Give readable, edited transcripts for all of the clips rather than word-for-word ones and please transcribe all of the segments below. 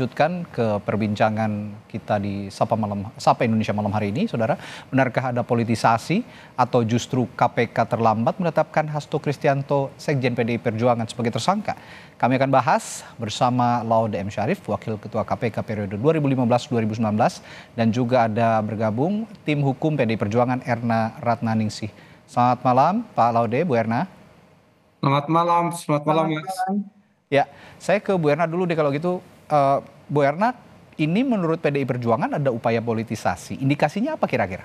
lanjutkan ke perbincangan kita di Sapa Indonesia malam hari ini, saudara. Benarkah ada politisasi atau justru KPK terlambat menetapkan Hasto Kristianto, Sekjen PDI Perjuangan sebagai tersangka? Kami akan bahas bersama Laude M. Syarif, Wakil Ketua KPK periode 2015-2019, dan juga ada bergabung tim hukum PDI Perjuangan Erna Ratnaningsih. Selamat malam, Pak Laude, Bu Erna. Selamat malam Mas. Ya, saya ke Bu Erna dulu deh kalau gitu. Bu Erna, ini menurut PDI Perjuangan ada upaya politisasi. Indikasinya apa kira-kira?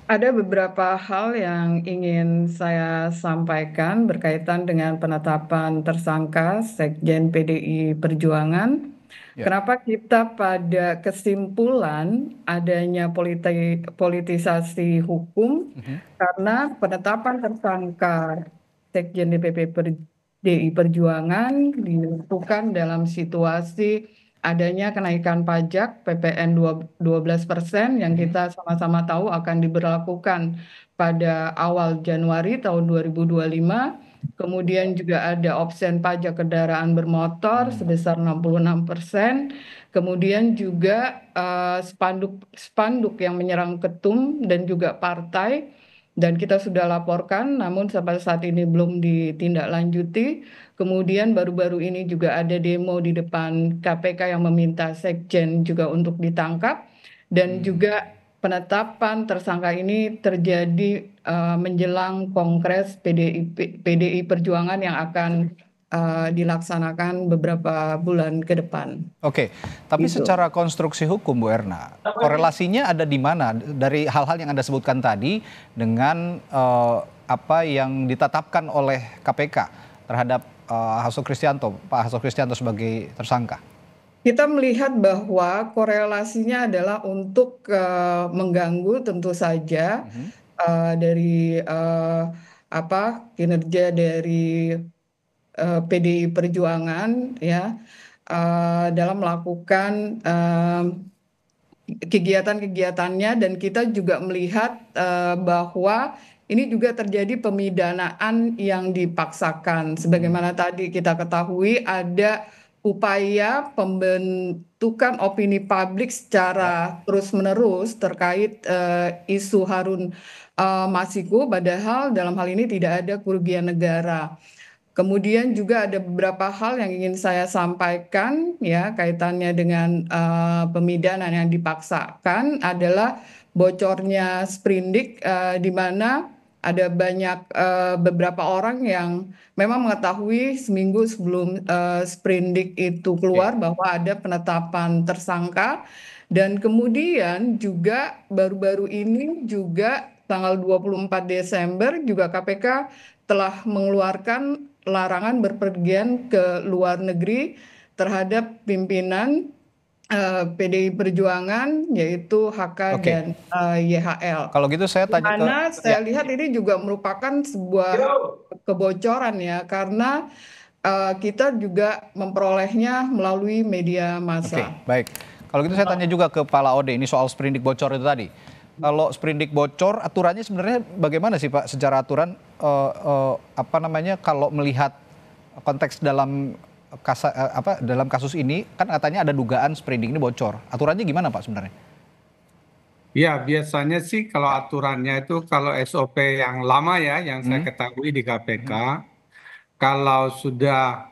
Ada beberapa hal yang ingin saya sampaikan berkaitan dengan penetapan tersangka Sekjen PDI Perjuangan. Ya. Kenapa kita pada kesimpulan adanya politisasi hukum? Karena penetapan tersangka Sekjen DPP PDI Perjuangan dilakukan dalam situasi adanya kenaikan pajak PPN 12% yang kita sama-sama tahu akan diberlakukan pada awal Januari tahun 2025. Kemudian juga ada opsen pajak kendaraan bermotor sebesar 66%. Kemudian juga spanduk yang menyerang ketum dan juga partai. Dan kita sudah laporkan, namun sampai saat ini belum ditindaklanjuti. Kemudian baru-baru ini juga ada demo di depan KPK yang meminta Sekjen juga untuk ditangkap. Dan juga penetapan tersangka ini terjadi menjelang Kongres PDI Perjuangan yang akan dilaksanakan beberapa bulan ke depan. Oke, tapi secara konstruksi hukum, Bu Erna, korelasinya ada di mana dari hal-hal yang Anda sebutkan tadi dengan apa yang ditetapkan oleh KPK terhadap Hasto Kristianto, Pak Hasto Kristianto sebagai tersangka? Kita melihat bahwa korelasinya adalah untuk mengganggu tentu saja dari kinerja dari PDI Perjuangan ya dalam melakukan kegiatan-kegiatannya, dan kita juga melihat bahwa ini juga terjadi pemidanaan yang dipaksakan. Sebagaimana tadi kita ketahui ada upaya pembentukan opini publik secara terus-menerus terkait isu Harun Masiku, padahal dalam hal ini tidak ada kerugian negara. Kemudian juga ada beberapa hal yang ingin saya sampaikan ya kaitannya dengan pemidanaan yang dipaksakan adalah bocornya sprindik di mana ada banyak beberapa orang yang memang mengetahui seminggu sebelum sprindik itu keluar bahwa ada penetapan tersangka, dan kemudian juga baru-baru ini juga tanggal 24 Desember juga KPK telah mengeluarkan larangan berpergian ke luar negeri terhadap pimpinan PDI Perjuangan yaitu HK dan YHL. Kalau gitu saya tanya Karena saya lihat ini juga merupakan sebuah kebocoran ya, karena kita juga memperolehnya melalui media massa. Oke, baik. Kalau gitu saya tanya juga ke Pak Laude ini soal sprindik bocor itu tadi. Kalau sprindik bocor, aturannya sebenarnya bagaimana sih Pak? Secara aturan, kalau melihat konteks dalam kasus ini, kan katanya ada dugaan sprindik ini bocor. Aturannya gimana Pak sebenarnya? Ya, biasanya sih kalau aturannya itu kalau SOP yang lama ya, yang saya ketahui di KPK, kalau sudah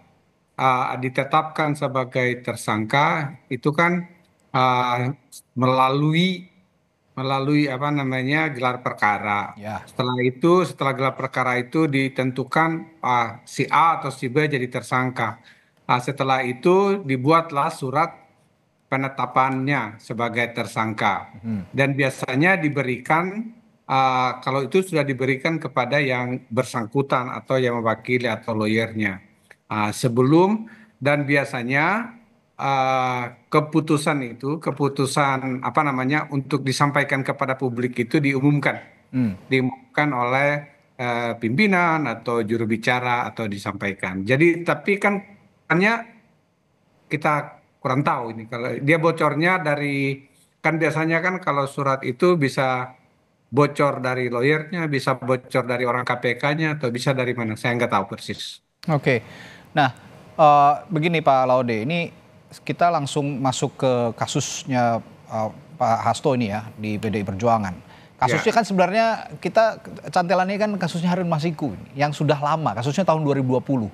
ditetapkan sebagai tersangka, itu kan melalui gelar perkara. Ya. Setelah gelar perkara itu ditentukan si A atau si B jadi tersangka. Setelah itu dibuatlah surat penetapannya sebagai tersangka. Dan biasanya diberikan kalau itu sudah diberikan kepada yang bersangkutan atau yang mewakili atau lawyernya sebelum, dan biasanya keputusan untuk disampaikan kepada publik itu diumumkan oleh pimpinan atau juru bicara atau disampaikan. Jadi tapi kan hanya kita kurang tahu ini kalau dia bocornya dari, kan biasanya kan kalau surat itu bisa bocor dari lawyernya, bisa bocor dari orang KPK-nya, atau bisa dari mana, saya nggak tahu persis. Oke, nah begini Pak Laude, ini kita langsung masuk ke kasusnya Pak Hasto ini ya di PDI Perjuangan. Kasusnya kan sebenarnya kita cantelannya kan kasusnya Harun Masiku yang sudah lama, kasusnya tahun 2020.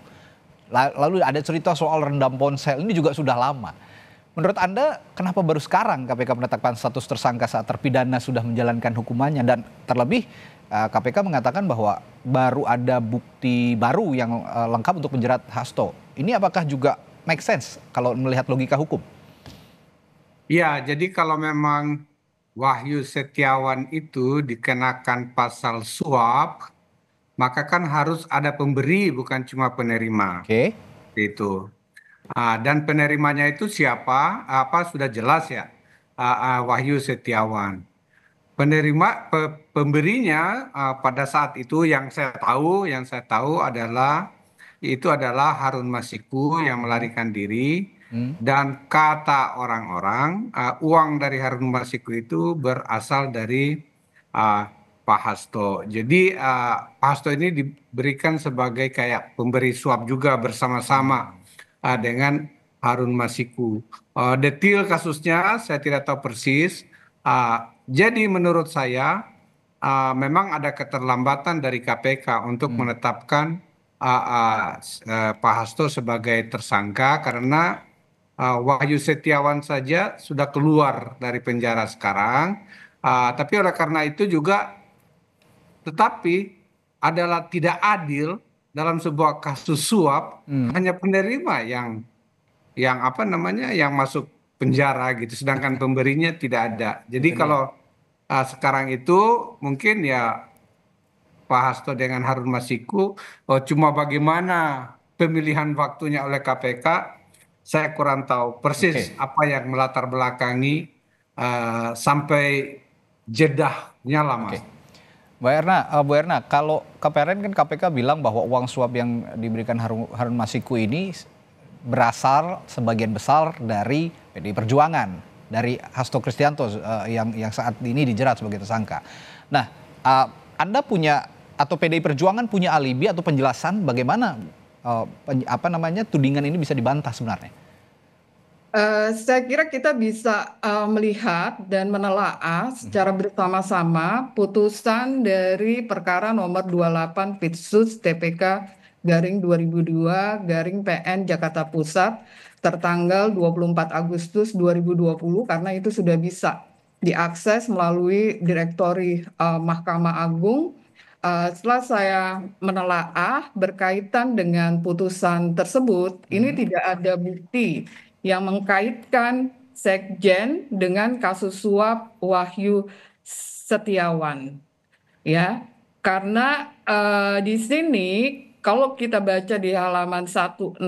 Lalu ada cerita soal rendam ponsel, ini juga sudah lama. Menurut Anda kenapa baru sekarang KPK menetapkan status tersangka saat terpidana sudah menjalankan hukumannya, dan terlebih KPK mengatakan bahwa baru ada bukti baru yang lengkap untuk menjerat Hasto. Ini apakah juga make sense kalau melihat logika hukum? Ya, jadi kalau memang Wahyu Setiawan itu dikenakan pasal suap, maka kan harus ada pemberi, bukan cuma penerima. Oke. Itu. Dan penerimanya itu siapa? Sudah jelas ya, Wahyu Setiawan. Pemberinya pada saat itu yang saya tahu adalah Harun Masiku yang melarikan diri, dan kata orang-orang uang dari Harun Masiku itu berasal dari Pak Hasto. Jadi Pak Hasto ini diberikan sebagai kayak pemberi suap juga bersama-sama dengan Harun Masiku. Detail kasusnya saya tidak tahu persis. Jadi menurut saya memang ada keterlambatan dari KPK untuk menetapkan Pak Hasto sebagai tersangka karena Wahyu Setiawan saja sudah keluar dari penjara sekarang. Tapi oleh karena itu juga tetapi adalah tidak adil dalam sebuah kasus suap hanya penerima yang masuk penjara gitu, sedangkan pemberinya tidak ada. Jadi kalau sekarang itu mungkin ya Pak Hasto dengan Harun Masiku, cuma bagaimana pemilihan waktunya oleh KPK, saya kurang tahu persis apa yang melatar belakangi sampai jedahnya lama. Bu Erna, kalau kemarin kan KPK bilang bahwa uang suap yang diberikan Harun Masiku ini berasal sebagian besar dari PDI Perjuangan, dari Hasto Kristianto yang saat ini dijerat sebagai tersangka. Nah, Anda punya atau PDI Perjuangan punya alibi atau penjelasan bagaimana tudingan ini bisa dibantah sebenarnya? Saya kira kita bisa melihat dan menelaah secara bersama-sama putusan dari perkara nomor 28 Pitsus TPK garing 2002 garing PN Jakarta Pusat tertanggal 24 Agustus 2020, karena itu sudah bisa diakses melalui Direktori Mahkamah Agung. Setelah saya menelaah berkaitan dengan putusan tersebut, ini tidak ada bukti yang mengkaitkan Sekjen dengan kasus suap Wahyu Setiawan, ya. Karena di sini kalau kita baca di halaman 161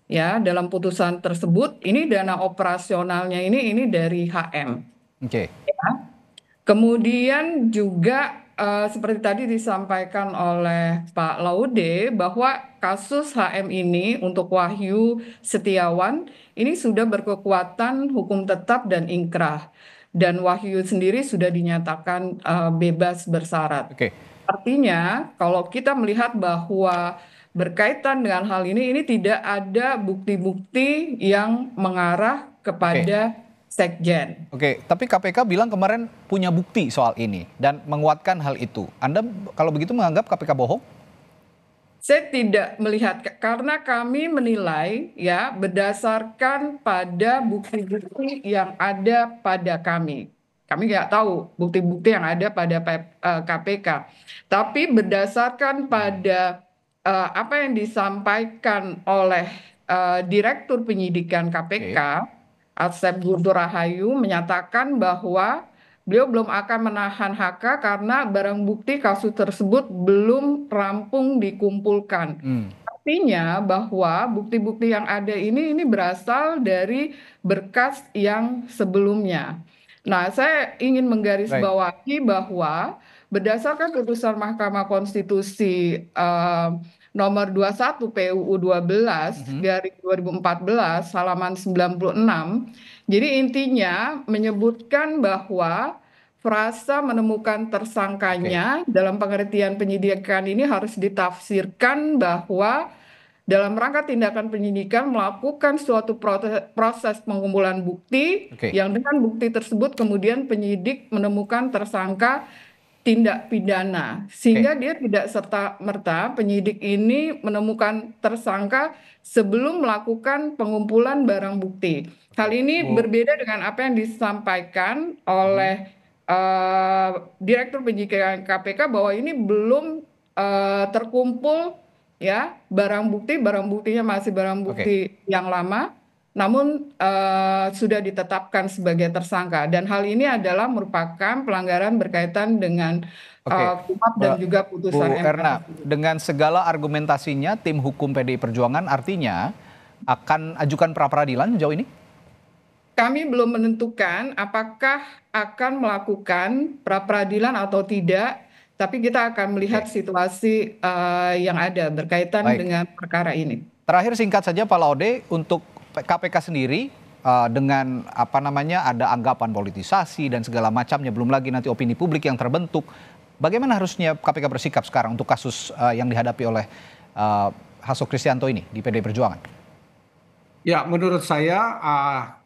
ya dalam putusan tersebut, ini dana operasionalnya ini dari HM. Oke. Ya. Kemudian juga seperti tadi disampaikan oleh Pak Laude bahwa kasus HM ini untuk Wahyu Setiawan ini sudah berkekuatan hukum tetap dan ingkrah, dan Wahyu sendiri sudah dinyatakan bebas bersyarat. Artinya kalau kita melihat bahwa berkaitan dengan hal ini tidak ada bukti-bukti yang mengarah kepada Sekjen. Oke, tapi KPK bilang kemarin punya bukti soal ini dan menguatkan hal itu. Anda kalau begitu menganggap KPK bohong? Saya tidak melihat, karena kami menilai ya berdasarkan pada bukti-bukti yang ada pada kami. Kami nggak tahu bukti-bukti yang ada pada KPK. Tapi berdasarkan pada apa yang disampaikan oleh Direktur Penyidikan KPK, Asep Guntur Rahayu, menyatakan bahwa beliau belum akan menahan HK karena barang bukti kasus tersebut belum rampung dikumpulkan. Artinya bahwa bukti-bukti yang ada ini berasal dari berkas yang sebelumnya. Nah, saya ingin menggarisbawahi bahwa berdasarkan putusan Mahkamah Konstitusi nomor 21 PUU 12 garing 2014 halaman 96. Jadi intinya menyebutkan bahwa frasa menemukan tersangkanya dalam pengertian penyidikan ini harus ditafsirkan bahwa dalam rangka tindakan penyidikan melakukan suatu proses pengumpulan bukti Oke. yang dengan bukti tersebut kemudian penyidik menemukan tersangka tindak pidana sehingga dia tidak serta-merta penyidik ini menemukan tersangka sebelum melakukan pengumpulan barang bukti. Hal ini berbeda dengan apa yang disampaikan oleh Direktur Penyidikan KPK bahwa ini belum terkumpul ya barang buktinya masih barang bukti yang lama, namun sudah ditetapkan sebagai tersangka dan hal ini adalah merupakan pelanggaran berkaitan dengan KUHP dan juga putusan Bu MK. Erna, dengan segala argumentasinya tim hukum PDI Perjuangan artinya akan ajukan pra peradilan sejauh ini? Kami belum menentukan apakah akan melakukan pra peradilan atau tidak, tapi kita akan melihat situasi yang ada berkaitan dengan perkara ini. Terakhir singkat saja Pak Laude, untuk KPK sendiri dengan ada anggapan politisasi dan segala macamnya, belum lagi nanti opini publik yang terbentuk. Bagaimana harusnya KPK bersikap sekarang untuk kasus yang dihadapi oleh Hasto Kristianto ini di PDI Perjuangan? Ya, menurut saya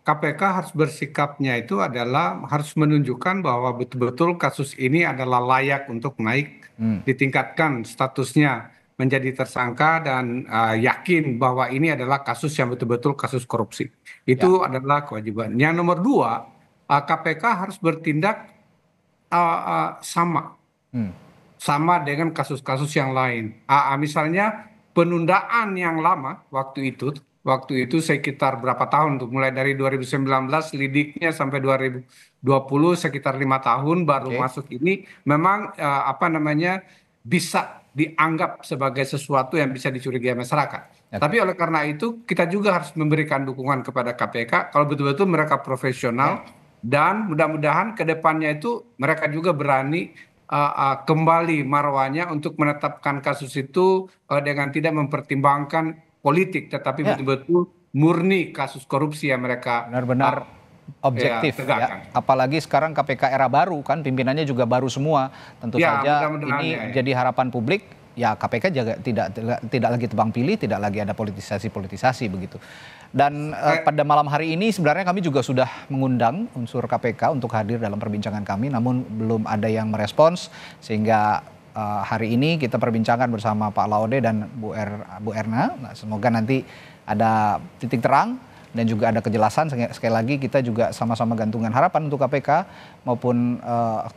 KPK harus bersikapnya itu adalah harus menunjukkan bahwa betul-betul kasus ini adalah layak untuk naik, ditingkatkan statusnya menjadi tersangka dan yakin bahwa ini adalah kasus yang betul-betul kasus korupsi. Itu adalah kewajiban. Yang nomor dua, KPK harus bertindak sama dengan kasus-kasus yang lain. Misalnya penundaan yang lama waktu itu sekitar berapa tahun tuh, mulai dari 2019 lidiknya sampai 2020 sekitar 5 tahun baru masuk ini, memang bisa dianggap sebagai sesuatu yang bisa dicurigai masyarakat. Tapi oleh karena itu kita juga harus memberikan dukungan kepada KPK kalau betul-betul mereka profesional dan mudah-mudahan ke depannya itu mereka juga berani kembali marwahnya untuk menetapkan kasus itu dengan tidak mempertimbangkan politik, tetapi betul-betul murni kasus korupsi yang mereka benar-benar objektif ya. Apalagi sekarang KPK era baru kan, pimpinannya juga baru semua. Tentu saja ini jadi harapan publik. Ya KPK juga tidak lagi tebang pilih, tidak lagi ada politisasi begitu. Dan pada malam hari ini sebenarnya kami juga sudah mengundang unsur KPK untuk hadir dalam perbincangan kami, namun belum ada yang merespons sehingga hari ini kita perbincangkan bersama Pak Laude dan Bu Erna. Nah, semoga nanti ada titik terang dan juga ada kejelasan. Sekali lagi kita juga sama-sama gantungan harapan untuk KPK maupun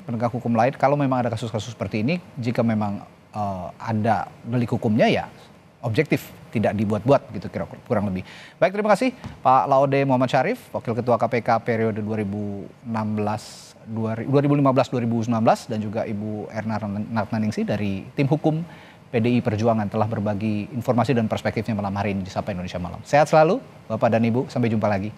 penegak hukum lain. Kalau memang ada kasus-kasus seperti ini, jika memang ada delik hukumnya ya objektif, tidak dibuat-buat gitu kurang lebih. Baik, terima kasih Pak Laude Muhammad Syarif, Wakil Ketua KPK periode 2015-2019 dan juga Ibu Erna Ratnaningsih dari tim hukum PDI Perjuangan telah berbagi informasi dan perspektifnya malam hari ini di Sapa Indonesia Malam. Sehat selalu Bapak dan Ibu, sampai jumpa lagi.